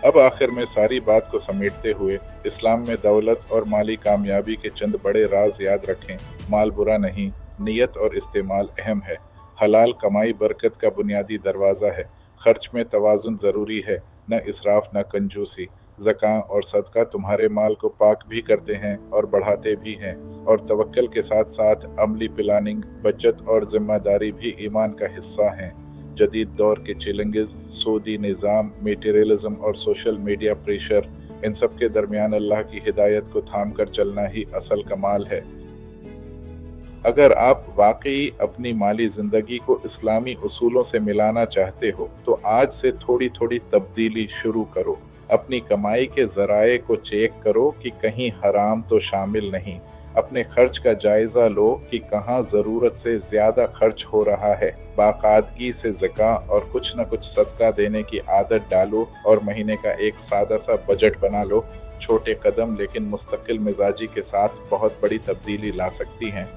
अब आखिर में सारी बात को समेटते हुए इस्लाम में दौलत और माली कामयाबी के चंद बड़े राज याद रखें। माल बुरा नहीं, नीयत और इस्तेमाल अहम है। हलाल कमाई बरकत का बुनियादी दरवाज़ा है। खर्च में तवाज़ुन ज़रूरी है, न इसराफ न कंजूसी। ज़का और सदका तुम्हारे माल को पाक भी करते हैं और बढ़ाते भी हैं। और तवक्ल के साथ साथ अमली प्लानिंग, बचत और ज़िम्मेदारी भी ईमान का हिस्सा हैं। जदीद दौर के चैलेंजेस, सूदी निज़ाम, मटीरियलिज्म और सोशल मीडिया प्रेशर, इन सब के दरमियान अल्लाह की हिदायत को थाम कर चलना ही असल कमाल है। अगर आप वाकई अपनी माली ज़िंदगी को इस्लामी उसूलों से मिलाना चाहते हो, तो आज से थोड़ी थोड़ी तब्दीली शुरू करो। अपनी कमाई के ज़राए को चेक करो कि कहीं हराम तो शामिल नहीं। अपने खर्च का जायज़ा लो कि कहाँ ज़रूरत से ज़्यादा खर्च हो रहा है। बाकायदगी से ज़का और कुछ न कुछ सदका देने की आदत डालो और महीने का एक सादा सा बजट बना लो। छोटे कदम लेकिन मुस्तकिल मिजाजी के साथ बहुत बड़ी तब्दीली ला सकती हैं।